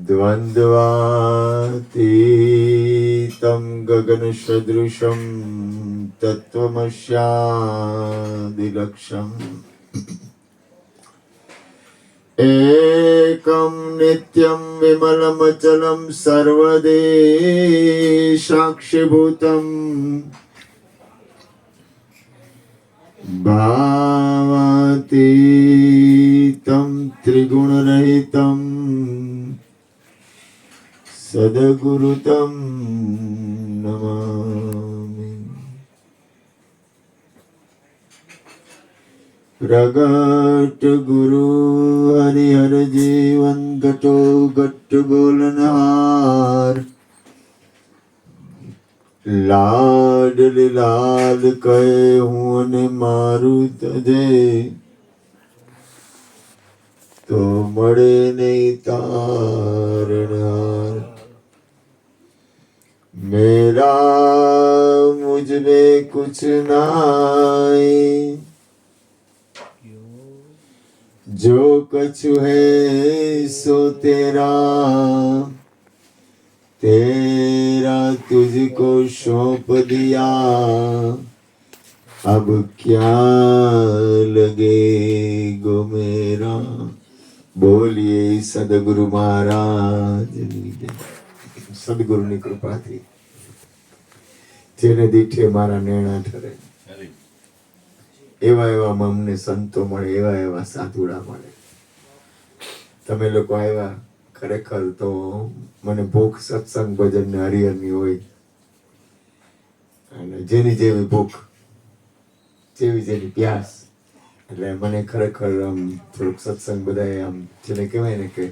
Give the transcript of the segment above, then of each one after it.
द्वन्द्वातीतं गगनसदृशं तत्त्वमस्यादिलक्ष्यम् एकं नित्यं विमलमचलं सर्वदेशाक्षिभूतं भावातीतं त्रिगुणरहितं सद्गुरुतं नमामि। प्रगट गुरु हरिहर जीवन घटो घट बोलनहार लाडली लाल कहे हूँ ने मारू तजे तो मड़े नहीं तारनार। मेरा मुझ में कुछ नाई जो कछु है सो तेरा तेरा तुझको सौंप दिया अब क्या लगे गो मेरा। बोलिए सदगुरु महाराज સદગુરુની કૃપાથી જેને દીઠે મારા નેણા ઠરે એવા એવા અમને સંતો મળે, એવા એવા સાધુડા મળે. તમે લોકો આવ્યા, ખરેખર તો મને ભૂખ સત્સંગ ભજન ને હરિહરની હોય, અને જેની જેવી ભૂખ જેવી જેની પ્યાસ, એટલે મને ખરેખર આમ થોડુંક સત્સંગ બધાએ આમ જેને કહેવાય ને કે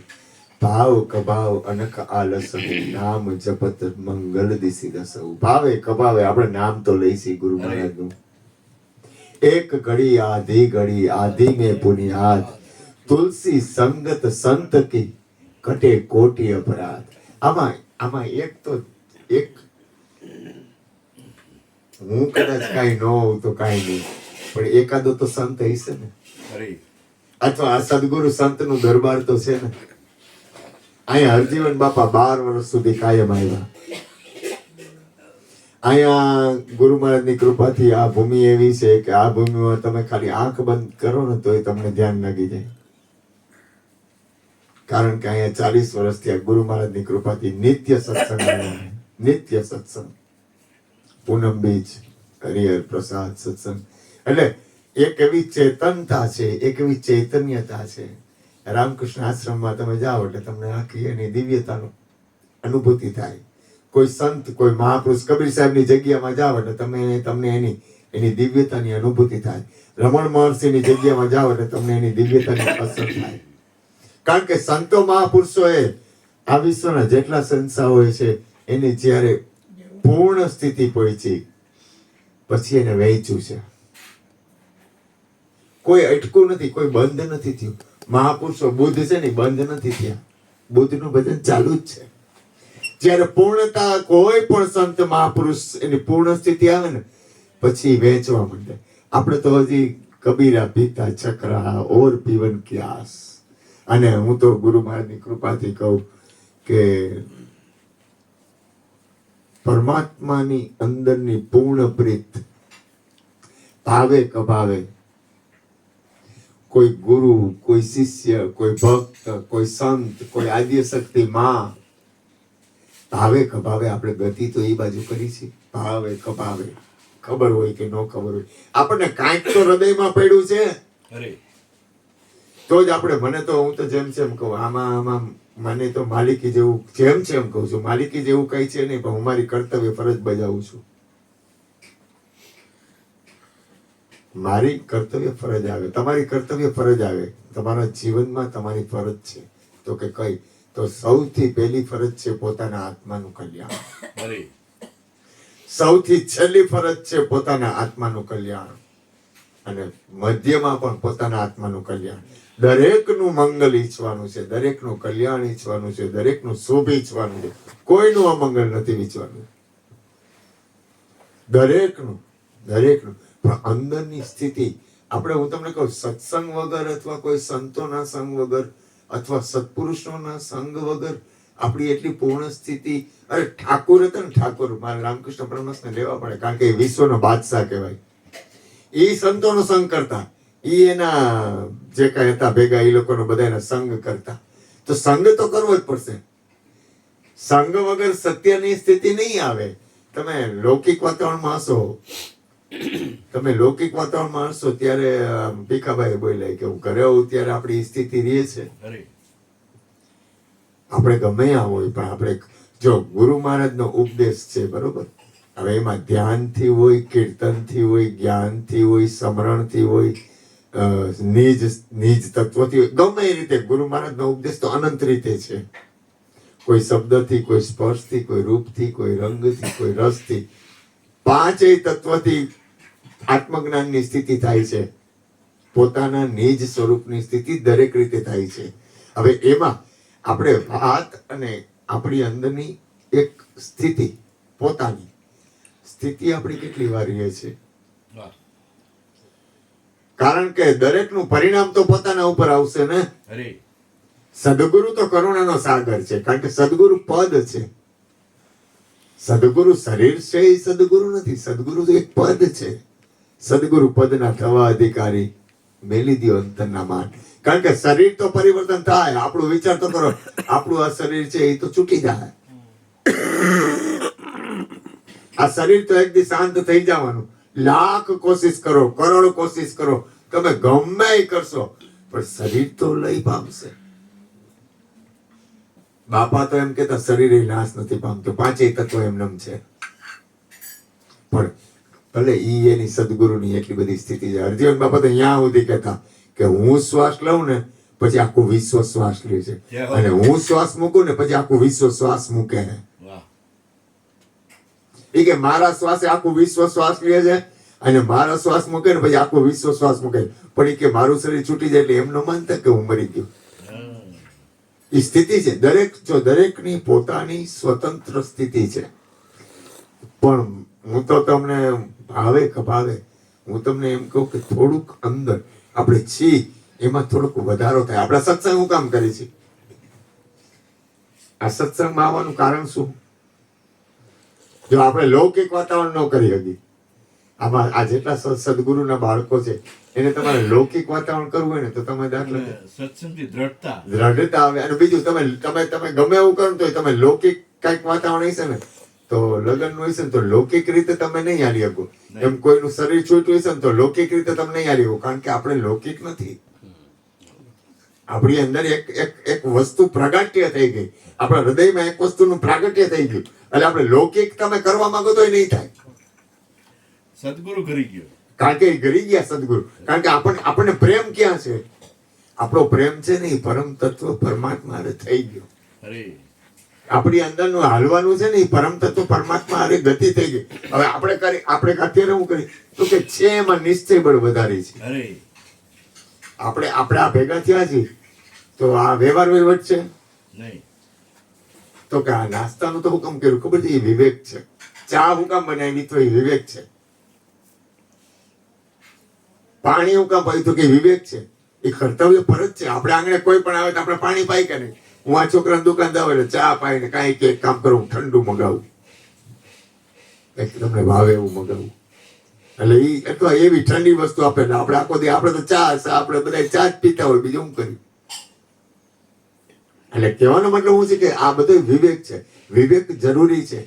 ભાવ કભાવ અનક આલસ નામ જપત મંગલ દિશી દસવ. ભાવે કભાવે આપણે નામ તો લઈશી ગુરુ મહારાજ નું. એક ઘડી આધી में पुनियाद तुलसी संगत संत की कटे कोटि अपराध. આમાં એક તો એક હું કદાચ કાંઈ ન હોઉં તો કાંઈ નહીં, પણ એકાદો તો સંત હશે ને, અથવા આ સદગુરુ સંત નું દરબાર તો છે ને. અહીંયા હરજીવન બાપા 12 વર્ષ સુધી કાયમ આવ્યા. અહીંયા ગુરુ મહારાજની કૃપાથી આ ભૂમિ એવી છે કે આ ભૂમિમાં તમે ખાલી આંખ બંધ કરો ને તો તમને ધ્યાન લાગી જાય. કારણ કે અહીંયા 40 વર્ષથી આ ગુરુ મહારાજની કૃપાથી નિત્ય સત્સંગ, નિત્ય સત્સંગ, પૂનમ બીજ હરિહર પ્રસાદ સત્સંગ. એટલે એક એવી ચેતનતા છે, એક એવી ચૈતન્યતા છે. રામકૃષ્ણ આશ્રમમાં તમે જાઓ એટલે તમને આખી એની દિવ્યતાનો અનુભૂતિ થાય. કોઈ સંત, કોઈ મહાપુરુષ, કબીર સાહેબની જગ્યામાં જાઓ એટલે તમને એની દિવ્યતાની અનુભૂતિ થાય. રમણ મહર્ષિની જગ્યામાં જાઓ એટલે તમને એની દિવ્યતાની અસર થાય. કારણ કે સંતો મહાપુરુષોએ આ વિશ્વના જેટલા સંસ્થાઓ છે એની જ્યારે પૂર્ણ સ્થિતિ પહોંચી પછી એને વહેંચ્યું છે. કોઈ અટકું નથી, કોઈ બંધ નથી થયું. મહાપુરુષો બુદ્ધ છે ને, બંધ નથી થયા. બુદ્ધનું ભજન ચાલુ જ છે. જ્યારે પૂર્ણતા કોઈ પણ સંત મહાપુરુષ એની પૂર્ણ સ્થિતિ આવે ને પછી વેચવા માંડે. આપણે તો હજી કબીરા પીતા ચક્રા ઓર પીવન ક્યાસ. અને હું તો ગુરુ મહારાજની કૃપાથી કહું કે પરમાત્માની અંદરની પૂર્ણ પ્રીત ભાવે કભાવે કોઈ ગુરુ, કોઈ શિષ્ય, કોઈ ભક્ત, કોઈ સંત, કોઈ આદ્ય શક્તિ માં ભાવે કભાવે આપણે ગતિ તો એ બાજુ કરી છે. ભાવે કભાવે, ખબર હોય કે ન ખબર હોય, આપણને કાંઈક તો હૃદયમાં પડ્યું છે તો જ આપણે. મને તો હું તો જેમ છે એમ કહું, આમાં મને તો માલિકી જેવું જેમ છે એમ કહું છું. માલિકી જેવું કઈ છે નહીં, પણ હું મારી કર્તવ્ય ફરજ બજાવું છું. મારી કર્તવ્ય ફરજ આવે, તમારી કર્તવ્ય ફરજ આવે. તમારા જીવનમાં તમારી ફરજ છે તો કે કઈ, તો સૌથી પહેલી ફરજ છે પોતાના આત્માનું કલ્યાણ. સૌથી છેલ્લી ફરજ છે પોતાના આત્માનું કલ્યાણ, અને મધ્યમાં પણ પોતાના આત્માનું કલ્યાણ. દરેકનું મંગલ ઈચ્છવાનું છે, દરેકનું કલ્યાણ ઈચ્છવાનું છે, દરેકનું શુભ ઈચ્છવાનું છે. કોઈનું અમંગળ નથી ઈચ્છવાનું, દરેકનું. પણ અંદરની સ્થિતિ આપણે, હું તમને કહું, સત્સંગ વગર અથવા કોઈ સંતોના સંગ વગર અથવા સત્પુરુષોના સંગ વગર આપણી એટલી પૂર્ણ સ્થિતિ. અરે ઠાકોર હતા ને, ઠાકોર મારા રામકૃષ્ણ પરમહંસને લેવા પડે, કારણ કે એ વિશ્વનો બાદશાહ કહેવાય. એ સંતોનો સંગ કરતા, એ એના જે કઈ હતા ભેગા, એ લોકોનો બધાના સંગ કરતા. તો સંગ તો કરવો જ પડશે. સંગ વગર સત્યની સ્થિતિ નહીં આવે. તમે લૌકિક વાતાવરણમાં હશો, તમે લૌકિક વાતાવરણમાં હશો ત્યારે ભીખાભાઈ બોલ્યા કે હું ઘરે આવું ત્યારે આપણી સ્થિતિ રહે છે. આપણે ગમે આ હોય પણ આપણે જો ગુરુ મહારાજનો ઉપદેશ છે, બરોબર, હવે એમાં ધ્યાનથી હોય, કીર્તનથી હોય, જ્ઞાનથી હોય, સ્મરણથી હોય, નિજ તત્વથી હોય, ગમે એ રીતે ગુરુ મહારાજનો ઉપદેશ તો અનંત રીતે છે. કોઈ શબ્દથી, કોઈ સ્પર્શથી, કોઈ રૂપથી, કોઈ રંગથી, કોઈ રસથી, પાંચેય તત્વથી આત્મજ્ઞાનની સ્થિતિ થાય છે. પોતાના નિજ સ્વરૂપની સ્થિતિ દરેક રીતે થાય છે. હવે એમાં આપણે વાત અને આપણી અંદરની એક સ્થિતિ, પોતાની સ્થિતિ આપણી કેટલી વાર રહે છે? કારણ કે દરેકનું પરિણામ તો પોતાના ઉપર આવશે ને. સદગુરુ તો કરુણાનો સાગર છે, કારણ કે સદગુરુ પદ છે. સદગુરુ શરીર છે એ સદગુરુ નથી. સદગુરુ તો એક પદ છે. સદગુરુ પદના થવા અધિકારી, મેલી દ્યો અંતરના માન. કારણ કે શરીર તો પરિવર્તન થાય. આપણું વિચાર તો કરો, આપણું આ શરીર છે એ તો છૂટી જાય. આ શરીર તો એક દી શાંત થઈ જવાનું. લાખ કોશિશ કરો, કરોડ કોશિશ કરો, તમે ગમે એ કરશો, પણ શરીર તો લઈ પામશે. બાપા તો એમ કેતા શરીર નાશ નથી પામતું, પાંચેય તત્વ એમનેમ છે. પણ ભલે ઈ એની સદગુરુની એટલી બધી સ્થિતિ છે. હરજીવન બાપા તો અહીંયા સુધી કહેતા કે હું શ્વાસ લઉં ને પછી આખું વિશ્વ શ્વાસ લે છે, અને હું શ્વાસ મૂકું ને પછી આખું વિશ્વ શ્વાસ મૂકે. એ કે મારા શ્વાસે આખું વિશ્વ શ્વાસ લે છે, અને મારા શ્વાસ મૂકે ને પછી આખું વિશ્વ શ્વાસ મૂકે. પણ એ કે મારું શરીર છૂટી જાય એટલે એમનો માનતા કે હું મરી ગયો. એ સ્થિતિ છે. દરેકની પોતાની સ્વતંત્ર સ્થિતિ છે. પણ હું તો તમને ભાવે કપાવે, હું તમને એમ કહું કે થોડુંક અંદર આપણે છીએ એમાં થોડોક વધારો થાય. આપણા સત્સંગ હું કામ કરી છે? આ સત્સંગમાં આવવાનું કારણ શું? જો આપણે લૌકિક વાતાવરણ ન કરી હકી, આમાં આ જેટલા સદગુરુના બાળકો છે એને તમારે લૌકિક વાતાવરણ કરવું હોય ને તો તમે દાખલા સત્સંગથી દ્રઢતા આવે. અને બીજું તમે ગમે એવું કરો તો તમે લૌકિક કઈક વાતાવરણ હશે ને તો લગ્ન નું હશે ને તો લૌકિક રીતે તમે નહીં હાલી શકો. એમ કોઈનું શરીર છૂટ્યું હશે ને તો લૌકિક રીતે તમે નહીં હાલી શકો, કારણ કે આપણે લૌકિક નથી. આપણી અંદર એક વસ્તુ પ્રાગટ્ય થઈ ગઈ. આપણા હૃદયમાં એક વસ્તુનું પ્રાગટ્ય થઈ ગયું. એટલે આપણે લૌકિક તમે કરવા માંગો તો એ નહીં થાય. સદગુરુ કરી ગયો, કારણ કે એ કરી ગયા સદગુરુ. કારણ કે આપણને પ્રેમ ક્યાં છે? આપણો પ્રેમ છે ને એ પરમ તત્વ પરમાત્મા થઈ ગયો. આપણી અંદરનું હાલવાનું છે ને એ પરમ તત્વ પરમાત્મા હારે ગતિ થઈ ગઈ. હવે આપણે અત્યારે હું કરી તો કે છે એમાં નિશ્ચય બળ વધારે છે. આપણે આ ભેગા થયા છીએ તો આ વ્યવહાર વહીવટ છે નહીં. તો કે આ નાસ્તાનું તો હુકમ કર્યું ખબર છે? એ વિવેક છે. ચા હુકમ બનાવી તો એ વિવેક છે. પાણી હુકમ પાયું તો કે વિવેક છે. એ કર્તવ્ય ફરજ છે. આપણે આંગણે કોઈ પણ આવે તો આપણે પાણી પાઈ કે નહીં? હું આ છોકરાની દુકાનદાર હોય ચા પાઈને કાંઈ કે કામ કરું, ઠંડુ મગાવું, તમને ભાવે એવું મગાવું. એટલે એ અથવા એવી ઠંડી વસ્તુ આપે ને આપણે આખો દી આપણે તો ચા, આપણે બધા ચા જ પીતા હોય, બીજું શું કર્યું? એટલે કહેવાનો મતલબ શું છે કે આ બધો વિવેક છે. વિવેક જરૂરી છે,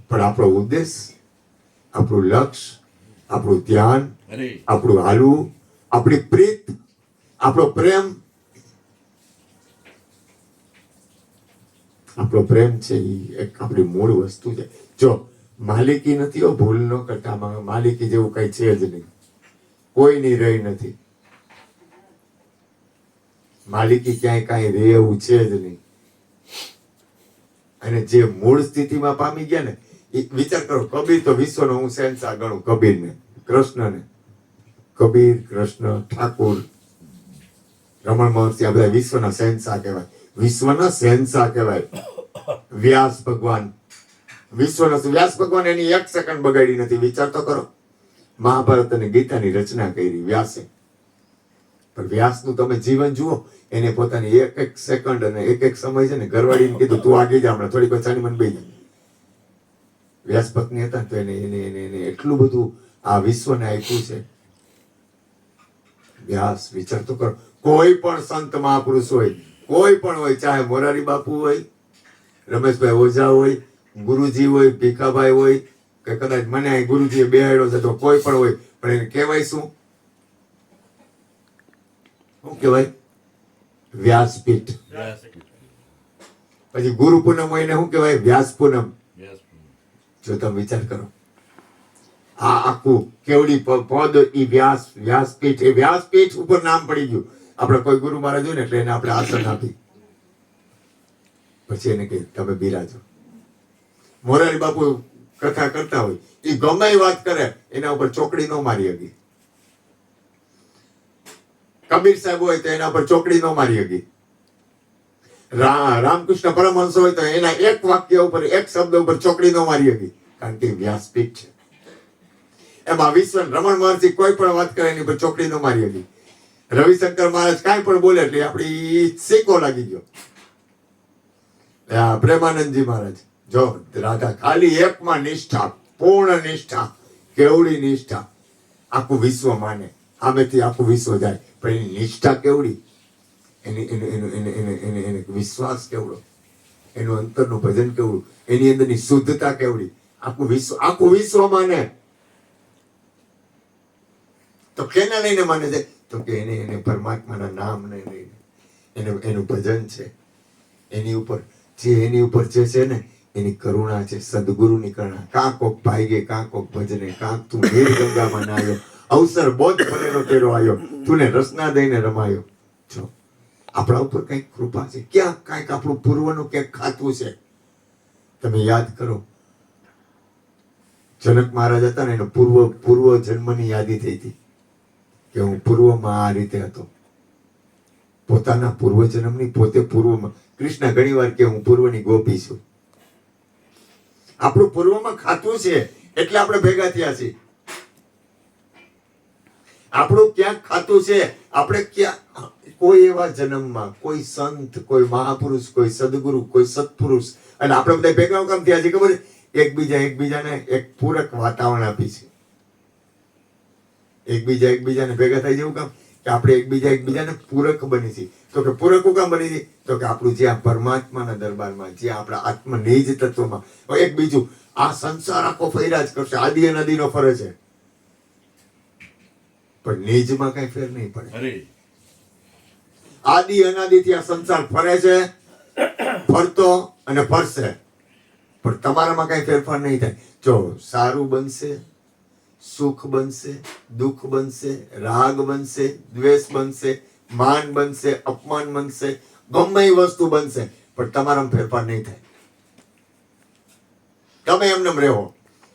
પણ આપણો ઉદ્દેશ, આપણું લક્ષ્ય, આપણું ધ્યાન, આપણું હાલવું, આપણી પ્રીત, આપણો પ્રેમ, આપણો પ્રેમ છે એ એક આપણી મૂળ વસ્તુ છે. જો માલિકી નથી, ભૂલ ન કરતા, માલિકી જેવું કઈ છે જ નહીં. કોઈની રહી નથી. માલિકી ક્યાંય કાંઈ રહે એવું છે જ નહીં. અને જે મૂળ સ્થિતિમાં પામી ગયા ને એ વિચાર કરો. કબીર તો વિશ્વનો હું શહેનશાહ ગણું કબીરને, કૃષ્ણને. કબીર, કૃષ્ણ, ઠાકોર, રમણ મહર્ષિ આ બધા વિશ્વના શહેનશાહ કહેવાય. વિશ્વના શહેનશાહ કહેવાય. વ્યાસ ભગવાન વિશ્વના વ્યાસ ભગવાન એની એક સેકન્ડ બગાડી નથી. વિચાર તો કરો. મહાભારત અને ગીતાની રચના કરી વ્યાસે. પણ વ્યાસનું તમે જીવન જુઓ, એને પોતાની એક એક સેકન્ડ અને એક એક સમય છે ને ઘરવાળીને કીધું તું આગળ જા, હમણાં થોડીક વાર ચાલી મને બેસી જા. વ્યાસ પત્ની હતા તો એને એટલું બધું આ વિશ્વને આપ્યું છે. વ્યાસ વિચાર તો કરો, કોઈ પણ સંત મહાપુરુષ હોય, કોઈ પણ હોય, ચાહે મોરારી બાપુ હોય, રમેશભાઈ ઓઝા હોય, ગુરુજી હોય, ભીખાભાઈ હોય, કે કદાચ મને ગુરુજીએ બેહાડ્યો છે તો કોઈ પણ હોય, પણ એને કહેવાય શું કહેવાય? વ્યાસપીઠ. પછી ગુરુ પૂનમ હોય ને શું કહેવાય? વ્યાસ પૂનમ. જો તમે વિચાર કરો, આ આખું કેવડી પદ ઈ વ્યાસપીઠ, એ વ્યાસપીઠ ઉપર નામ પડી ગયું. આપણે કોઈ ગુરુ મહારાજ હોય ને એટલે એને આપણે આસન આપી, પછી એને કહી તમે બિરાજો. મોરારી બાપુ કથા કરતા હોય, એ ગમે એ વાત કરે એના ઉપર ચોકડી ન મારી હતી. કબીર સાહેબ હોય તો એના ઉપર ચોકડી ન મારી હતી. રામકૃષ્ણ પરમહંસ હોય તો એના એક વાક્ય ઉપર, એક શબ્દ ઉપર ચોકડી ન મારી હતી, કારણ કે વ્યાસપીઠ છે. એમાં વિશ્વ રમણ મહર્ષિ કોઈ પણ વાત કરે એની પર ચોકડી ન મારી હતી. રવિશંકર મહારાજ કાંઈ પણ બોલે એટલે આપડી શીખો લાગી ગયો. પ્રેમાનંદજી મહારાજ જો રાધા ખાલી એકમાં નિષ્ઠા, પૂર્ણ નિષ્ઠા, કેવડી નિષ્ઠા, આખું વિશ્વ માને, આમેથી આખું વિશ્વ જાય, પણ એની નિષ્ઠા કેવડી, એને વિશ્વાસ કેવડો, એનું અંતરનું ભજન કેવડું, એની અંદરની શુદ્ધતા કેવડી, આખું વિશ્વ માને. તો કેના લઈને માને છે? તો કે એને પરમાત્માના નામને લઈને, એનું ભજન છે, એની ઉપર જે છે ને એની કરુણા છે, સદગુરુની કરુણા. કાં કોક ભાઈગે, કાં કોક ભજને, કાં તું વીર ગંગામાં નાયો, અવસર બોધ ફરેલો તેરો આવ્યો, તુને રસના દઈને રમાયો. જો આપણા ઉપર કઈક કૃપા છે, ક્યાંક કાંઈક આપણું પૂર્વનું ક્યાંક ખાતું છે. તમે યાદ કરો, જનક મહારાજ હતા ને, એનો પૂર્વ જન્મની યાદી થઈ હતી કે હું પૂર્વમાં આ રીતે હતો. પોતાના પૂર્વજન્મની પોતે પૂર્વમાં. કૃષ્ણ ઘણી વાર કે હું પૂર્વની ગોપી છું. આપણું પૂર્વમાં ખાતું છે એટલે આપણે ભેગા થયા છીએ. આપણું ક્યાંક ખાતું છે. આપણે ક્યાં કોઈ એવા જન્મમાં કોઈ સંત, કોઈ મહાપુરુષ, કોઈ સદગુરુ, કોઈ સત્પુરુષ, અને આપણે બધા ભેગા કામ થયા છે ખબર? એકબીજાને એક પૂરક વાતાવરણ આપી છે. એકબીજાને ભેગા થઈ જવું કામ કે આપણે એકબીજાને પૂરક બની છે. તો કે પૂરક કામ બની છે? તો કે આપણું જ્યાં પરમાત્માના દરબારમાં, જ્યાં આપણા આત્મ નિજ તત્વમાં, એક બીજું આ સંસાર આખો ફર્યા જ કરશે, આદિ અનાદિનો ફરે છે, પણ નિજમાં કઈ ફેર નહીં પડે. આદિ અનાદિથી આ સંસાર ફરે છે, ફરતો અને ફરશે, પણ તમારામાં કઈ ફેરફાર નહીં થાય. જો સારું બનશે, સુખ બનશે, દુઃખ બનશે, રાગ બનશે, દ્વેષ બનશે, માન બનશે, અપમાન બનશે, ગમે એ વસ્તુ બનશે, પણ તમારામાં ફેરફાર નહીં થાય. તમે એમને રહેવો.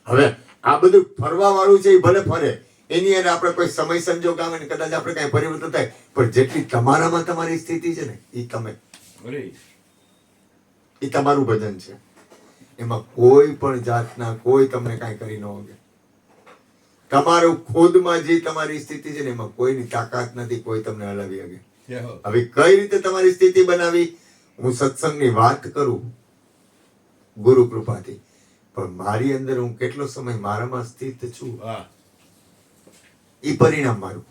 હવે આ બધું ફરવા વાળું છે, એ ભલે ફરે, એની અંદર આપણે કોઈ સમય સંજોગ આવે ને કદાચ આપણે કઈ પરિવર્તન થાય, પણ જેટલી તમારામાં તમારી સ્થિતિ છે ને, એ તમારું ભજન છે. એમાં કોઈ પણ જાતના કોઈ તમને કાંઈ કરી ન હોગે. તમારું ખુદમાં જે તમારી સ્થિતિ છે ને, એમાં કોઈની તાકાત નથી, કોઈ તમને હલાવી શકે. હવે કઈ રીતે તમારી સ્થિતિ બનાવી? હું સત્સંગની વાત કરું ગુરુ કૃપાથી, પણ મારી અંદર હું કેટલો સમય મારામાં સ્થિત છું, એ પરિણામ મારું.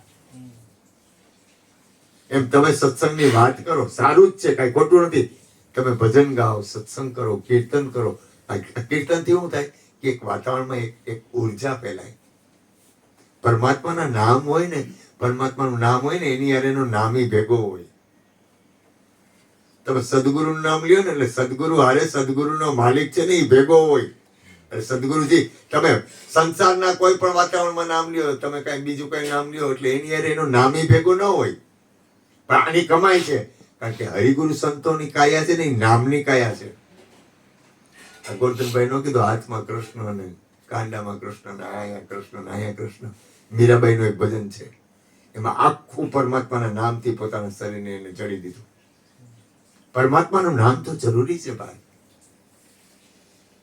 એમ તમે સત્સંગની વાત કરો, સારું જ છે, કઈ ખોટું નથી. તમે ભજન ગાઓ, સત્સંગ કરો, કીર્તન કરો. કીર્તનથી શું થાય કે એક વાતાવરણમાં એક ઉર્જા ફેલાય. પરમાત્માના નામ હોય ને, પરમાત્માનું નામ હોય ને, એની યાર એનો નામી ભેગો હોય. તમે સદગુરુનું નામ લ્યો ને, એટલે સદગુરુ હારે સદગુરુનો માલિક છે ને, એ ભેગો હોય. સદગુરુજી, તમે સંસારના કોઈ પણ વાતાવરણમાં નામ લ્યો, તમે કઈ બીજું કઈ નામ લ્યો, એટલે એની યાર એનો નામી ભેગો ન હોય. પણ આની કમાઈ છે, કારણ કે હરિગુરુ સંતોની કાયા છે ને, એ નામની કાયા છે. ગોરધનભાઈ નો કીધું હાથમાં કૃષ્ણ અને કાંડામાં કૃષ્ણ, અહીંયા કૃષ્ણ, અહીંયા કૃષ્ણ. મીરાબાઈ નું એક ભજન છે, એમાં આખું પરમાત્માના નામથી પોતાના શરીરને એને જડી દીધું. પરમાત્માનું નામ તો જરૂરી છે ભાઈ.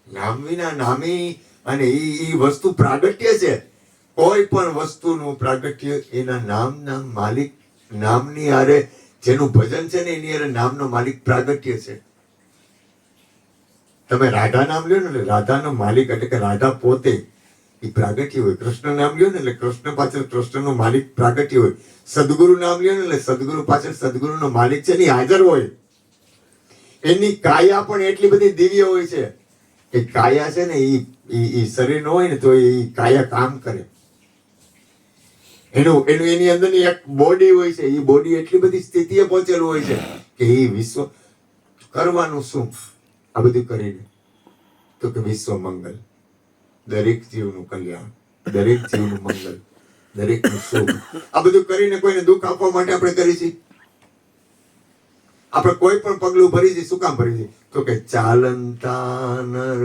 નામ વિના નામી, અને એ વસ્તુ પ્રાગટ્ય છે. કોઈ પણ વસ્તુનું પ્રાગટ્ય એના નામના માલિક નામની હારે જેનું ભજન છે ને એની હારે નામનો માલિક પ્રાગટ્ય છે. તમે રાધા નામ લ્યો ને એટલે રાધાનો માલિક એટલે કે રાધા પોતે એ પ્રાગટ્ય હોય. કૃષ્ણ નામ લ્યો ને એટલે કૃષ્ણ પાછળ કૃષ્ણનો માલિક પ્રાગટ્ય હોય. સદગુરુ નામ લ્યો ને એટલે સદગુરુ પાછળ સદગુરુનો માલિક છે ને હાજર હોય. એની કાયા પણ એટલી બધી દિવ્ય હોય છે કે કાયા છે ને એ શરીર ન હોય ને તો એ કાયા કામ કરે. એની અંદરની એક બોડી હોય છે. એ બોડી એટલી બધી સ્થિતિએ પહોંચેલું હોય છે કે એ વિશ્વ કરવાનું શું આ બધું કરીને તો કે વિશ્વ મંગલ, દરેક જીવનું કલ્યાણ, દરેક જીવનું મંગલ, દરેકનું સુખ. આ બધું કરીને કોઈને દુઃખ આપવા માટે આપણે કરી છીએ? આપણે કોઈ પણ પગલું ભરી છીએ, શું કામ ભરી છીએ? તો કે ચાલંતા નર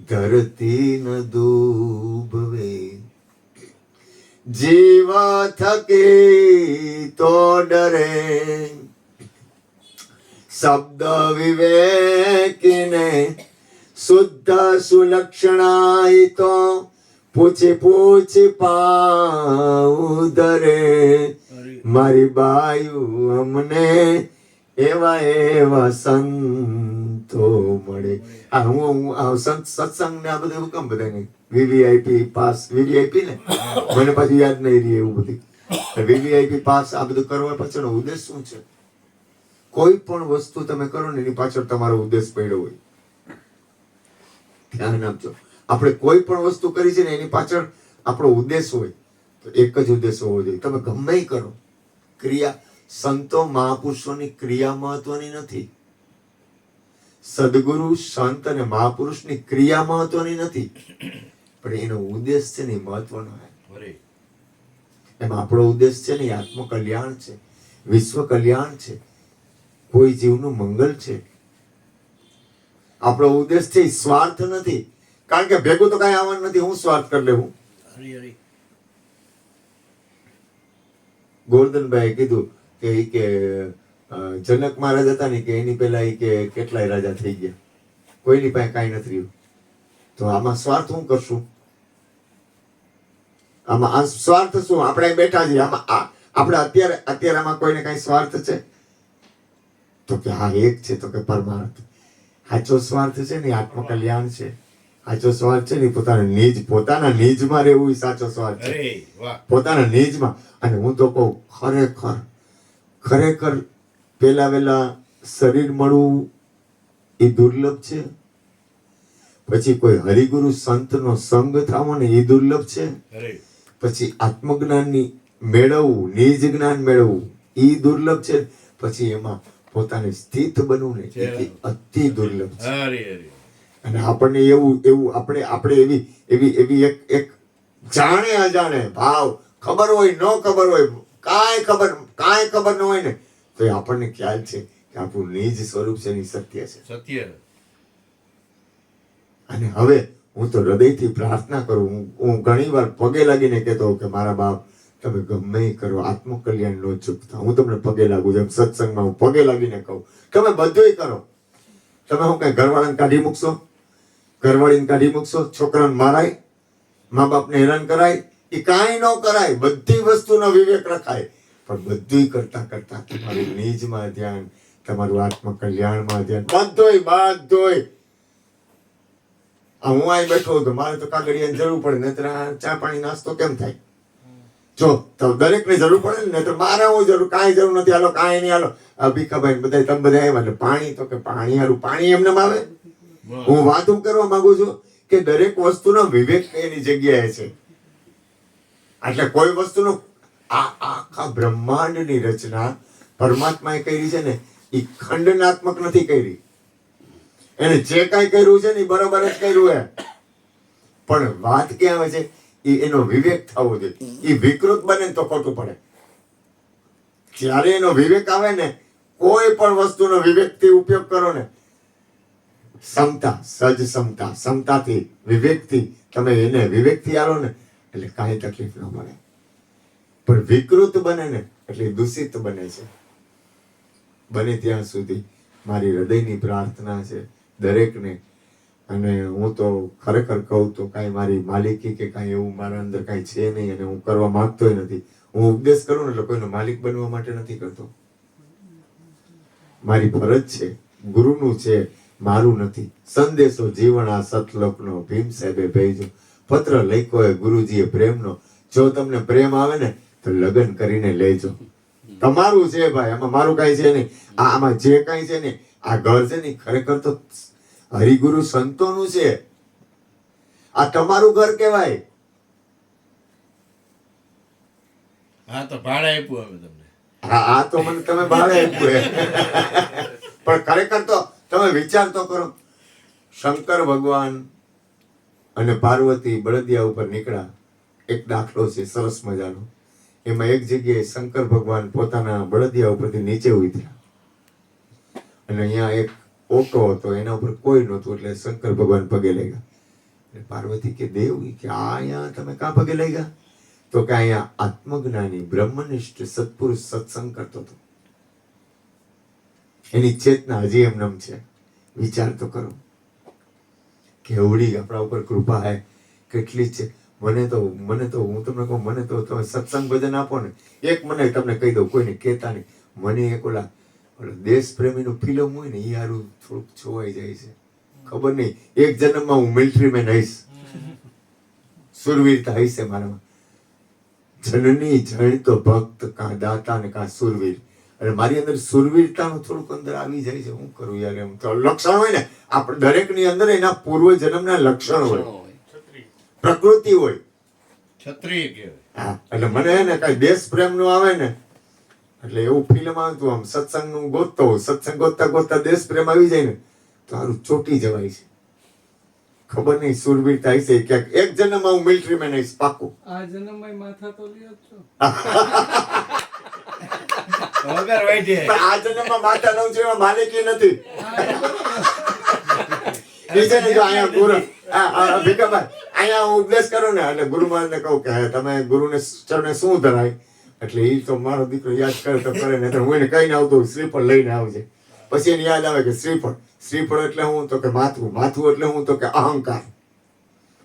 ધરતી ન દુભવે, જીવ થકે તો ડરે, શબ્દ વિવેકીને શુદ્ધ સુલક્ષણાય તો પૂછી પૂછી પાઉદરે. મારી બાયુ અમને એવા સંતો મળે. આ હું સત્સંગ ને આ બધું હુકમ બધા વીવીઆઈપી પાસ, વીવીઆઈપી ને મને પાછું યાદ નહીં રહી એવું બધું. વીવીઆઈપી પાસ આ બધું કરવા પાછળનો ઉદ્દેશ શું છે? કોઈ પણ વસ્તુ તમે કરો ને એની પાછળ તમારો ઉદ્દેશ પડ્યો હોય. ધ્યાન આપજો. આપણે કોઈ પણ વસ્તુ કરી છે ને એની પાછળ આપણો ઉદ્દેશ હોય તો એક જ ઉદ્દેશ હોવો જોઈએ. તમે ગમે કરો ક્રિયા, સંતો મહાપુરુષોની ક્રિયા મહત્વની નથી. સદગુરુ સંત અને મહાપુરુષની ક્રિયા મહત્વની નથી, પણ એનો ઉદ્દેશ છે ને એ મહત્વનો છે. એમાં આપણો ઉદ્દેશ છે ને એ આત્મ કલ્યાણ છે, વિશ્વ કલ્યાણ છે, કોઈ જીવનું મંગલ છે. આપણો ઉદ્દેશ છે સ્વાર્થ નથી. કારણ કે ભેગું તો કઈ આવવાનું નથી. હું સ્વાર્થ કરી લેવું. ગોરધનભાઈ કીધું કે જનક મહારાજ હતા ને કે એની પહેલા કે કેટલાય રાજા થઈ ગયા, કોઈની પાસે કાંઈ નથી રહ્યું. તો આમાં સ્વાર્થ હું કરશું? આમાં સ્વાર્થ શું? આપણે બેઠા છીએ આમાં આપણે અત્યારે આમાં કોઈને કઈ સ્વાર્થ છે? તો કે હા એક છે, તો કે પરમાર્થ. સાચો સ્વાર્થ છે ને આત્મ કલ્યાણ છે. સાચો સ્વાર્થ છે ને પોતાના નિજમાં રહેવું સાચો સ્વાર્થ છે. પોતાના નિજમાં. અને હું તો કહું ખરેખર પેલા વેલા શરીર મળવું એ દુર્લભ છે. પછી કોઈ હરિગુરુ સંતનો સંગ થવો ને એ દુર્લભ છે. પછી આત્મજ્ઞાનની મેળવવું, નિજ જ્ઞાન મેળવવું એ દુર્લભ છે. પછી એમાં પોતાને સ્થિત બનવું ને એ અતિ દુર્લભ છે. અને આપણને એવું આપણે એવી એક જાણે અજાણે ભાવ, ખબર હોય ન ખબર હોય, કાંઈ ખબર ન હોય ને તો એ આપણને ખ્યાલ છે કે આપણું નિજ સ્વરૂપ છે ને સત્ય છે. અને હવે હું તો હૃદયથી પ્રાર્થના કરું. હું ઘણી વાર પગે લાગીને કહેતો કે મારા બાપ તમે ગમે કરો આત્મકલ્યાણ ન ચૂકતા. હું તમને પગે લાગુ છું. સત્સંગમાં હું પગે લાગીને કહું તમે બધુંય કરો. તમે હું કઈ ઘરવાળાને કાઢી મૂકશો? ઘરવાળીને કાઢી મૂકશો? છોકરાને મારાય? મા બાપને હેરાન કરાય? એ કાંઈ ન કરાય. બધી વસ્તુનો વિવેક રખાય. પણ બધું કરતા કરતા તમારું નિજમાં ધ્યાન, તમારું આત્મકલ્યાણમાં ધ્યાન, બધોય હું અહીં બેઠો હતો, મારે તો કાગળિયાની જરૂર પડે, નહીતર ચા પાણી નાસ્તો કેમ થાય? જો તો દરેકને જરૂર પડે ને, નહીતર મારે હું જરૂર કાંઈ જરૂર નથી. હાલો કાંઈ નહીં, હાલો આ ભીખાભાઈ બધા તમે બધા આવ્યા એટલે પાણી, તો કે પાણી હારું પાણી એમને આવે. હું વાત કરવા માંગુ છું કે દરેક વસ્તુનો વિવેક એની જગ્યાએ છે. એટલે કોઈ વસ્તુનો આખા બ્રહ્માંડની રચના પરમાત્માએ કરી છે ને એ ખંડનાત્મક નથી કરી. એને જે કાંઈ કર્યું છે ને એ બરોબર જ કર્યું હે. પણ વાત ક્યાં આવે છે? એનો વિવેક થવો જોઈએ. એ વિકૃત બને તો ખોટું પડે. જ્યારે એનો વિવેક આવે ને, કોઈ પણ વસ્તુનો વિવેકથી ઉપયોગ કરો ને, સમતાથી વિવેકથી તમે એને વિવેકથી આલો ને એટલે કાંઈ તકલીફ ન મળે. પણ વિકૃત બને ને એટલે દૂષિત બને છે. બને ત્યાં સુધી મારી હૃદયની પ્રાર્થના છે દરેકને. અને હું તો ખરેખર કહું તો કાંઈ મારી માલિકી કે કાંઈ એવું મારા અંદર કાંઈ છે નહીં અને હું કરવા માંગતોય નથી. હું ઉપદેશ કરું ને એટલે કોઈનો માલિક બનવા માટે નથી કરતો. મારી ફરજ છે, ગુરુનું છે, મારું નથી. સંદેશો જીવન આ સતલોકનો ભીમ સાહેબે ભેજો. પત્ર લખ્યો એ ગુરુજીએ પ્રેમનો. જો તમને પ્રેમ આવે ને તો લગ્ન કરીને લેજો. તમારું છે ભાઈ, આમાં મારું કઈ છે નહીં. આમાં જે કઈ છે ને આ ઘર છે ને ખરેખર તો હરિગુરુ સંતોનું છે. આ તમારું ઘર કહેવાય. હા તો ભાડે આપ્યું અમે તમને. આ તો મને તમે ભાડે આપ્યું. પણ ખરેખર તો તમે વિચાર તો કરો. શંકર ભગવાન અને પાર્વતી બળદિયા ઉપર નીકળ્યા. એક દાખલો છે સરસ મજાનો. એમાં એક જગ્યાએ શંકર ભગવાન પોતાના બળદિયા ઉપરથી નીચે ઉતર્યા અને અહીંયા એક ઓટો હતો, એના ઉપર કોઈ નહોતું, એટલે શંકર ભગવાન પગે લઈ ગયા. પાર્વતી કે દેવ કે આ અહીંયા તમે કાં પગે લઈ ગયા? તો કે અહીંયા આત્મજ્ઞાની બ્રહ્મનિષ્ઠ સત્પુરુષ સત્સંગ કરતો હતો. એની ચેતના હજી એમનેમ છે. વિચાર તો કરો કેવડી આપણા ઉપર કૃપા હે, કેટલી છે. મને તો હું તમને કહું, મને તો તમે સત્સંગ ભજન આપો ને, એક મને તમને કહી દઉં, કોઈને કહેતા નહીં. મને એક ઓલા દેશ પ્રેમીનું ફિલ્મ હોય ને એ હારું થોડુંક જોવાઈ જાય છે. ખબર નહીં, એક જન્મમાં હું મિલિટરી મેન હઈશ, સુરવીરતા હઈશે મારામાં. જનની જણ તો ભક્ત કાં દાતા ને કાં સુરવીર. અને મારી અંદર સુરવીરતાનું થોડુંક અંદર આવી જાય છે. હું કરું યાર, એમ તો લક્ષણ હોય ને આપણે દરેકની અંદર એના પૂર્વ જન્મના લક્ષણ હોય, પ્રકૃતિ હોય. ક્ષત્રિય કહેવાય. હા, એટલે મને હે ને કઈ દેશ પ્રેમ નું આવે ને એટલે એવું ફિલ્મ આવતું, આમ સત્સંગ નું ગોતતો હોય, સત્સંગ ગોતતા ગોતતા દેશ પ્રેમ આવી જાય ને તો સારું ચોટી જવાય છે. ખબર નહીં સુરવીરતા હશે ક્યાંક. એક જન્મમાં હું મિલિટરી મેન હઈશ પાક્કું. આ જન્મમાં માથા તો લ્યો જ છો. વગર વાઈટે. પણ આ જન્મમાં માતા લઉં છું એમાં માલિકી નથી. બીજા ને જો અહીંયા ગુરુ ભીખાભાઈ અહીંયા હું ઉપદેશ કરું ને એટલે ગુરુ મહારાજને કહું કે તમે ગુરુને ચરણે શું ધરાય, એટલે એ તો મારો દીકરો યાદ કરે તો કરે ને હું એને કહીને આવતો શ્રીફળ લઈને આવજે. પછી એને યાદ આવે કે શ્રીફળ એટલે હું તો કે માથું એટલે હું તો કે અહંકાર.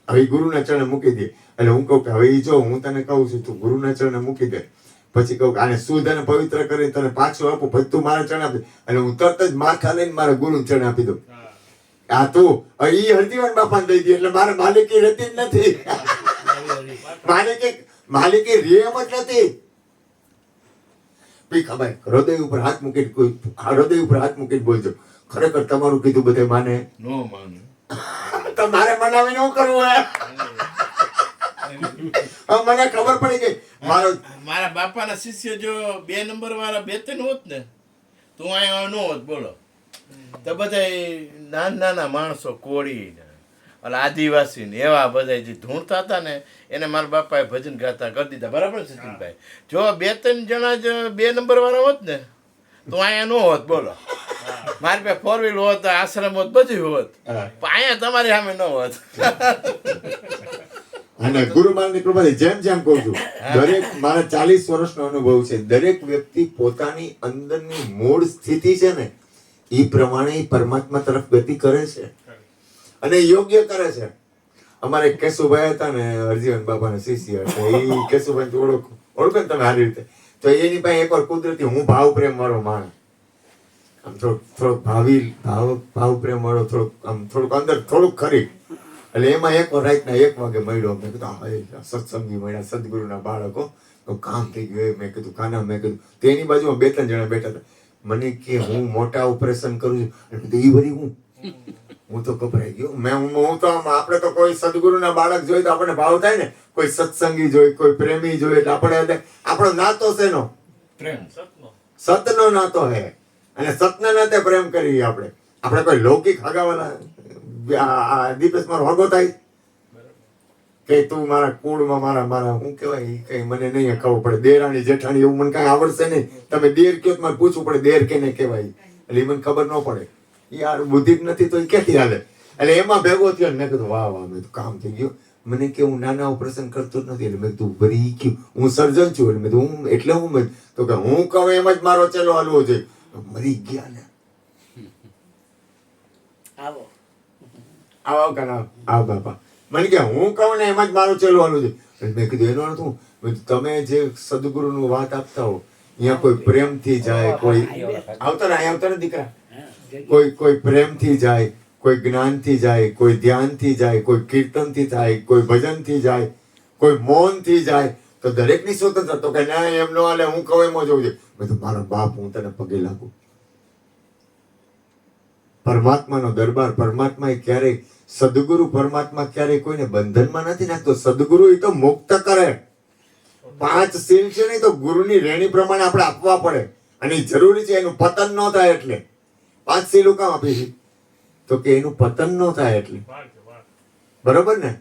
હવે ગુરુના ચરણે મૂકી દે. એટલે હું કહું કે હવે જો હું તને કહું છું તું ગુરુના ચરણે મૂકી દે. પછી કહું કે આને શુદ્ધ અને પવિત્ર કરી તને પાછું આપું, પછી તું મારા ચરણે આપી. એટલે હું તરત જ માથા લઈને મારા ગુરુ ચરણે આપી દઉં. આ તું ઈ હરજીવન બાપાને દઈ દે એટલે મારે માલિકી રહેતી જ નથી. માલિકી રેમ જ નથી. ભીખાભાઈ હૃદય ઉપર હાથ મૂકીને બોલજો, ખરેખર તમારું કીધું બધે માને? નો માને. તમારે મનાવીને શું કરવું હે? મને ખબર પડી ગઈ. મારા બાપાના શિષ્ય જો 2 નંબર વાળા 2-3 હોત ને તો અહીંયા નો હોત. બોલો તો બધા નાના માણસો, કોળી ને ઓલા આદિવાસી ને એવા બધા જે ધૂણતા હતા ને એને મારા બાપાએ ભજન ગાતા કરી દીધા. બરાબર છે સચિનભાઈ? જો 2-3 જણા જ 2 નંબર વાળા હોત ને તો અહીંયા નો હોત. બોલો મારી પાસે 4 વ્હીલ હોત, આશ્રમ હોત, બધું હોત. પણ અહીંયા તમારી સામે ન હોત. અને ગુરુ મહારાજની કૃપાથી જેમ કહું છું, દરેક મારા 40 વર્ષનો અનુભવ છે. દરેક વ્યક્તિ પોતાની અંદરની મૂળ સ્થિતિ છે ને એ પ્રમાણે પરમાત્મા તરફ ગતિ કરે છે અને યોગ્ય કરે છે. અમારે કેશુભાઈ હતા ને હરજીવન બાપાના શિષ્ય, એ કેશુભાઈ ઓળખો ને તમે સારી રીતે. તો એની પાસે એકવાર કુદરતી હું ભાવ પ્રેમ વાળો માણસ, આમ થોડોક ભાવ પ્રેમ વાળો, થોડુંક અંદર થોડુંક ખરી. એટલે એમાં એક વાર રાતના 1 વાગે મળ્યો. મેં કીધું સત્સંગી મળ્યા, સદગુરુના બાળકો, તો કામ થઈ ગયું. મેં કીધું કાના, મેં કીધું તેની બાજુમાં 2-3 જણા બેઠા હતા. મને કે હું મોટા ઓપરેશન કરું છું. એ વળી હું તો ગભરાઈ ગયો. હું તો આપણે તો કોઈ સદગુરુના બાળક જોઈ તો આપણને ભાવ થાય ને, કોઈ સત્સંગી જોઈ, કોઈ પ્રેમી જોઈ, એટલે આપણે આપણો નાતો શેનો? પ્રેમ. સતનો નાતો હે. અને સતના નાતે પ્રેમ કરી. આપણે કોઈ લૌકિક હગાવાલા દીપેશ મારો હગો થાય કે તું મારા કુળમાં મારા શું કહેવાય કઈ મને નહીં ખબર પડે. દેરાણી જેઠાણી એવું મને કઈ આવડશે નહીં. તમે દેર કયો મારે પૂછવું પડે દેર કેને કહેવાય, એટલે એ મને ખબર ન પડે. યાર બુદ્ધિ જ નથી તો એ ક્યાંથી હાલે? એટલે એમાં ભેગો થયો ને મેં કીધું વાહ મેં તો કામ થઈ ગયું. મને કે હું નાના ઓપરેશન કરતો જ નથી. એટલે મેં કીધું ભરી ગયું, હું સર્જન છું. એટલે મેં કીધું એટલે હું તો કે હું કહું એમ જ મારો ચેલો હાલવો જોઈએ. મરી ગયા ને આવો બાપા. મને કે હું કહું ને એમ જ મારું ચેલો હાલવું જોઈએ. એટલે મેં કીધું એનો અર્થ શું? મેં કીધું, તમે જે સદગુરુનું વાત આપતા હો અહીંયા કોઈ પ્રેમથી જાય, કોઈ આવતો ને દીકરા, કોઈ પ્રેમથી જાય, કોઈ જ્ઞાનથી જાય, કોઈ ધ્યાનથી જાય, કોઈ કીર્તનથી જાય, કોઈ ભજનથી જાય, કોઈ મૌનથી જાય, તો દરેકની સ્વતંત્ર. તો કે ના એમ ન હાલે, હું કહું એમ જ હોવું જોઈએ. મેં કીધું મારો બાપ, હું તને પગે લાગુ. પરમાત્માનો દરબાર, પરમાત્મા એ ક્યારેય, સદગુરુ પરમાત્મા ક્યારેય કોઈને બંધનમાં નથી નાખતો. સદગુરુ એ તો મુક્ત કરે. 5 સીલ છે ને, તો ગુરુની રેણી પ્રમાણે આપણે આપવા પડે, અને એ જરૂરી છે, એનું પતન ન થાય. એટલે 5 સીલ કામ આપી છે? તો કે એનું પતન ન થાય એટલે. બરોબર ને?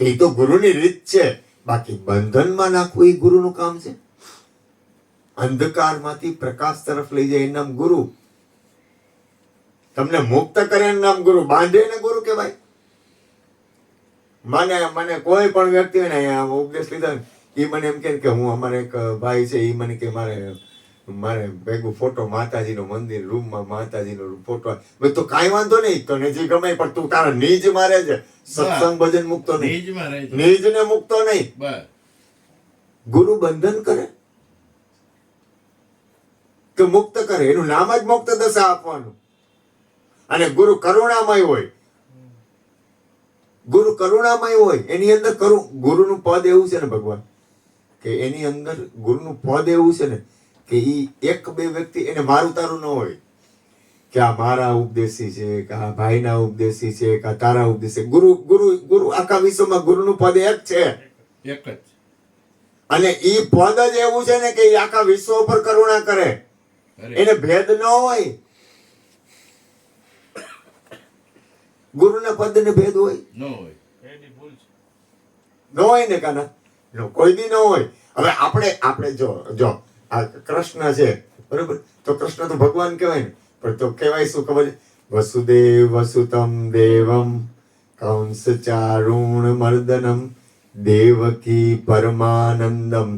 એ તો ગુરુની રીત છે. બાકી બંધનમાં નાખવું એ ગુરુનું કામ છે. અંધકારમાંથી પ્રકાશ તરફ લઈ જાય એનું નામ ગુરુ. તમને મુક્ત કરે એનું નામ ગુરુ. બાંધે ને ગુરુ કહેવાય. મને કોઈ પણ વ્યક્તિ હોય ને, અહીંયા ઉપદેશ લીધા ને, એ મને એમ કે હું, અમારે એક ભાઈ છે, એ મને કે મારે ભેગું ફોટો માતાજીનો મંદિર રૂમમાં માતાજીનો ફોટો. તો કાંઈ વાંધો નહીં, તને જે ગમે, પણ તું તારા નીજ મારે છે. સત્સંગ ભજન મુકતો નહીં, નીજ ને મુકતો નહીં. ગુરુ બંધન કરે તો મુક્ત કરે, એનું નામ જ મુક્ત દશા આપવાનું. અને ગુરુ કરુણામય હોય. ગુરુ કરુણામય હોય, એની અંદર ગુરુનું પદ એવું છે ને ભગવાન, કે એની અંદર ગુરુનું પદ એવું છે ને, કે ઈ 1-2 વ્યક્તિ એને મારું તારું ન હોય, કે આ મારા ઉપદેશી છે, કે આ ભાઈના ઉપદેશી છે, કે આ તારા ઉપદેશી. ગુરુ આખા વિશ્વમાં ગુરુનું પદ એક છે, એક જ. અને ઈ પદ જ એવું છે ને, કે ઈ આખા વિશ્વ ઉપર કરુણા કરે. એને ભેદ ન હોય. ગુરુના પદ ને ભેદ હોય? ન હોય ને કાના, કોઈ દી ન હોય. હવે આપણે જો આ કૃષ્ણ છે, બરોબર, તો કૃષ્ણ તો ભગવાન કહેવાય ને, પણ તો કહેવાય શું ખબર છે? વસુદેવ વસુતમ દેવમ કંસ ચારુણ મર્દનમ દેવકી પરમાનંદમ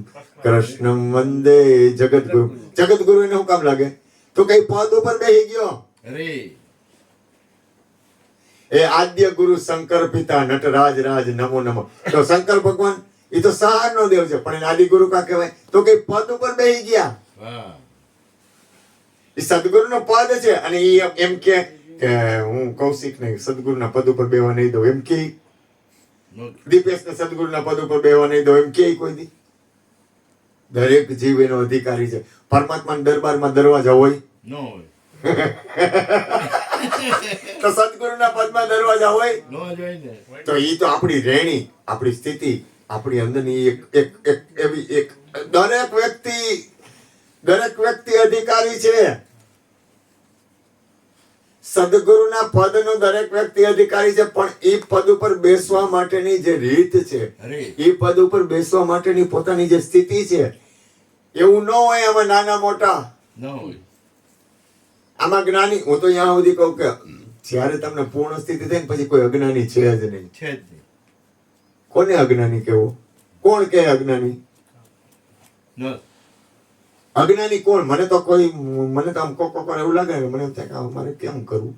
કૃષ્ણમ વંદે જગતગુરુ. જગતગુરુ એને શું કામ લાગે? તો કઈ પદ ઉપર બેહી ગયો. એ આદ્ય ગુરુ શંકર પિતા નટરાજ રાજ નમો નમો. તો શંકર ભગવાન એ તો સહારનો દેવ છે, પણ એને આદિ ગુરુ કા કહેવાય? તો કઈ પદ ઉપર બેહી ગયા. એ સદગુરુનો પદ છે, અને એ એમ કે હું કૌશિક ને સદગુરુના પદ ઉપર બેહવા નહીં દઉં, એમ કે દીપેશ ને સદગુરુના પદ ઉપર બેહવા નહીં દઉં, એમ કે કોઈ દી? દરેક જીવ એનો અધિકારી છે. પરમાત્માના દરબારમાં દરવાજા હોય? ન હોય. તો સદગુરુના પદમાં દરવાજા હોય? ન હોય ને. તો ઈ તો આપણી રેણી, આપણી સ્થિતિ, આપણી અંદરની એક એવી દરેક વ્યક્તિ અધિકારી છે. સદગુરુના પદનો દરેક વ્યક્તિ અધિકારી છે, પણ એ પદ ઉપર બેસવા માટેની જે રીત છે, એ પદ ઉપર બેસવા માટેની પોતાની જે સ્થિતિ છે, એવું ન હોય. આમાં નાના મોટા ન હોય. આમાં જ્ઞાની, હું તો અહીંયા સુધી કહું કે જ્યારે તમને પૂર્ણ સ્થિતિ થાય ને, પછી કોઈ અજ્ઞાની છે જ નહીં. છે જ નહીં. કોને અજ્ઞાની કેવો? કોણ કે અજ્ઞાની? અજ્ઞાની કોણ? મને તો આમ કોક એવું લાગે કે મને એમ થાય કે મારે કેમ કરવું,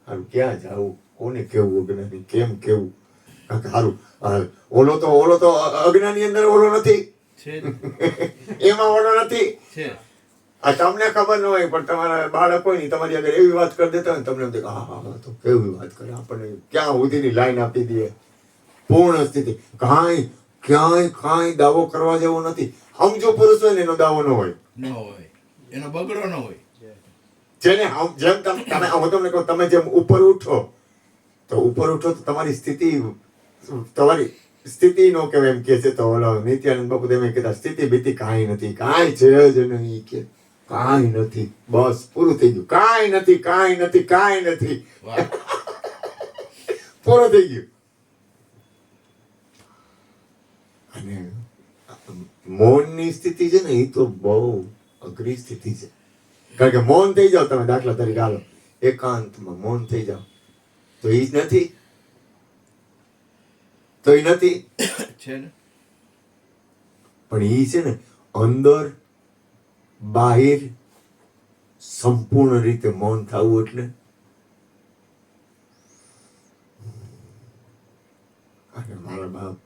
હારું ક્યાં જાવું, કોને કેવું અજ્ઞાની, કેમ કેવું? હારું ઓલો તો અજ્ઞાની અંદર ઓલો નથી, એમાં ઓલો નથી. આ તમને ખબર ન હોય, પણ તમારા બાળક હોય ને, તમારી આગળ એવી વાત કરી દેતા હોય ને, તમને એમ થાય હા તો કેવી વાત કરે, આપણને ક્યાં સુધીની લાઈન આપી દે. પૂર્ણ સ્થિતિ ક્યાંય દાવો કરવા જેવો નથી. સમજો પુરુષ હોય ને એનો દાવો ન હોય, એનો બગડો ન હોય. જેને જેમ તમે હું તમને કહું, તમે જેમ ઉપર ઉઠો તો તમારી સ્થિતિ નો કહેવાય, એમ કે છે. તો ઓલો નિત્યાનંદ બાપુ એમ કહેતા, સ્થિતિ બીતી કાંઈ નથી, કાંઈ છે જ નહીં, કે કાંઈ નથી, બસ પૂરું થઈ ગયું. કાંઈ નથી પૂરું થઈ ગયું. અને મૌનની સ્થિતિ છે ને, એ તો બહુ અઘરી સ્થિતિ છે. કારણ કે મૌન થઈ જાવ તમે, દાખલા તરીકે હાલો એકાંતમાં મૌન થઈ જાવ, તો એ જ નથી, છે ને. પણ એ છે ને, અંદર બહાર સંપૂર્ણ રીતે મૌન થવું એટલે. અને મારા બાપ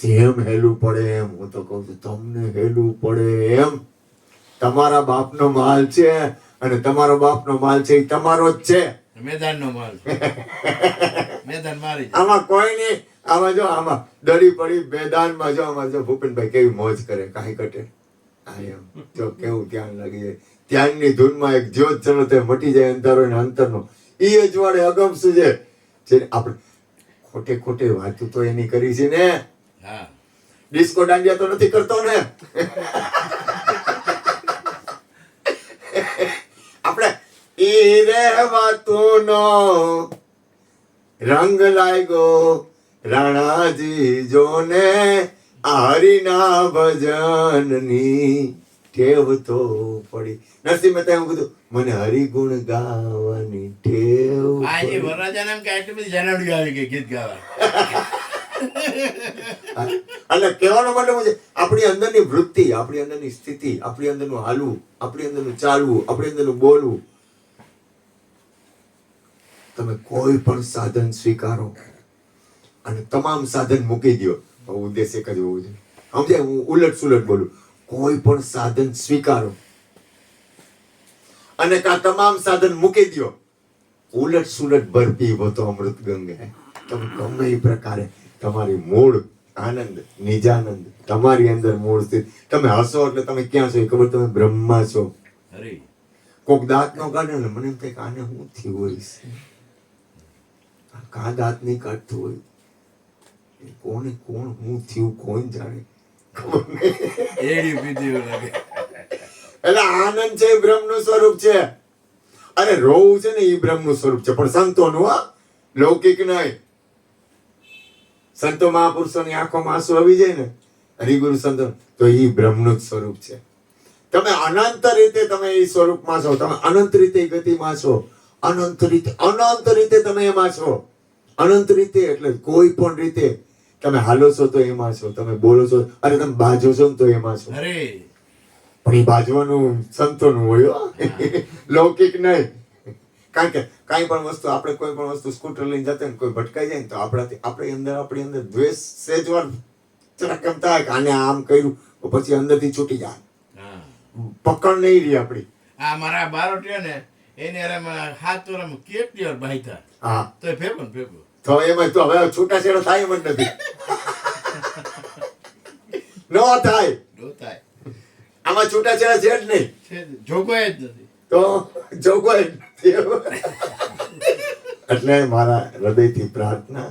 જેમ હેલું પડે એમ. હું તો કહું છું તમને હેલું પડે એમ. તમારા બાપનો માલ છે અને તમારો બાપનો માલ છે એ તમારો જ છે. મેદાનનો માલ મેદાન મારી જાય. આમાં કોઈ નહીં. આમાં જો આમાં દડી પડી મેદાનમાં જો આમાં જો ભૂપેનભાઈ કેવી મોજ કરે કાંઈ કટે. આ એમ જો કેવું ધ્યાન લાગી જાય. ધ્યાનની ધૂનમાં એક જ્યોત ચલો તે મટી જાય અંધારો ને અંતરનો. ઈ અજવાળે અગમ સુજે જે આપણે ખોટે ખોટે વાતું તો એની કરી છે ને. હા ડિસ્કો દાંડિયા તો નથી કરતો ને. આપણે ઈ રે વાતુનો રંગ લાગ્યો રાણાજી જોને આ હરિના ભજનની ટેવ તો પડી. નરસિંહ મહેતા એવું કીધું મને હરિગુણ ગાવાની ટેવ આજે પડી. વરરાજા નામ કે આટલી બધી જાનવડી આવી ગઈ ગીત ગાવા. એટલે કહેવાનો મતલબ છે આપણી અંદરની વૃત્તિ, આપણી અંદરની સ્થિતિ, આપણી અંદરનું હાલવું, આપણી અંદરનું ચાલવું, આપણી અંદરનું બોલવું. તમે કોઈ પણ સાધન સ્વીકારો અને તમામ સાધન મૂકી દો. ઉદ્દેશ એક જ હોવું જોઈએ. સમજાય? હું ઉલટ સુલટ બોલું. કોઈ પણ સાધન સ્વીકારો અને કા તમામ સાધન મૂકી દો. ઉલટ સુલટ ભર પીવો તો અમૃત ગંગા. તમે ગમે એ પ્રકારે તમારી મૂળ આનંદ, નિજાનંદ તમારી અંદર મૂળ સ્થિત. તમે હસો એટલે તમે ક્યાં છો એ ખબર. તમે બ્રહ્મા છો. અરે કોક દાંત નો કાઢે ને મને એમ થાય કે આને હું થયું હોય છે. કા દાંત નહીં કાઢતું હોય. કોને કોણ હું થયું કોણ જાણે. ખબર નહીં. એડી પીધી એવું લાગે. એટલે આનંદ છે એ બ્રહ્મનું સ્વરૂપ છે. અરે રોવું છે ને એ બ્રહ્મનું સ્વરૂપ છે. પણ સંતોનું, હા, લૌકિક નહીં. સંતો મહાપુરુષોની આંખોમાં આંસુ આવી જાય ને હરિગુરુ સંતો તો એ બ્રહ્મનું જ સ્વરૂપ છે. તમે અનંત રીતે તમે એ સ્વરૂપમાં છો. તમે અનંત રીતે એ ગતિમાં છો. અનંત રીતે તમે એમાં છો. અનંત રીતે એટલે કોઈ પણ રીતે તમે હાલો છો તો એમાં છો. તમે બોલો છો અરે તમે બાજો છો ને તો એમાં છો. અરે પણ એ બાજવાનું સંતોનું હોય હો. લૌકિક નહીં. કારણ કે કાંઈ પણ વસ્તુ આપણે કોઈ પણ વસ્તુ સ્કૂટર લઈને જતા ને કોઈ ભટકાઈ જાય ને તો આપણી અંદર દ્વેષ સેજવાર જરાક એમ થાય કે આને આમ કર્યું તો પછી અંદરથી છૂટી જાય. હા પકડ નહીં રહી આપણી. આ મારા બારોટિયો ને એને અરે હાથ વાર કેટલી વાર બાંધ્યા હા તો ફેંકો ને ફેંકો. તો એમાં તો હવે છૂટાછેડા થાય એમ જ નથી. ન થાય નો થાય આમાં છૂટાછેડા છે જ નહીં. છે જ. જોગવાઈ જ નથી. તો જોગવાઈ નથી. એટલે મારા હૃદયથી પ્રાર્થના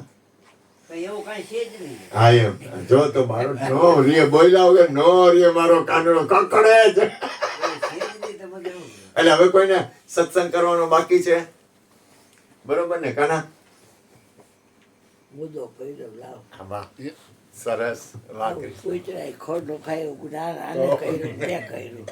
એવું કઈ છે જ નહીં. હા એમ જો તો મારો નો રે બોલ્યા વગર નો રે મારો કાનડો કકડે જ. એવું છે જ નહીં તમે કેવું. એટલે હવે કોઈને સત્સંગ કરવાનો બાકી છે? બરોબર ને કાના? મુદ્દો કર્યો લાવ. આમાં સરસ વાહ કૃષ્ણ. કોઈ ખોટું ખાયું જ્ઞાન આને કર્યું તે કર્યું.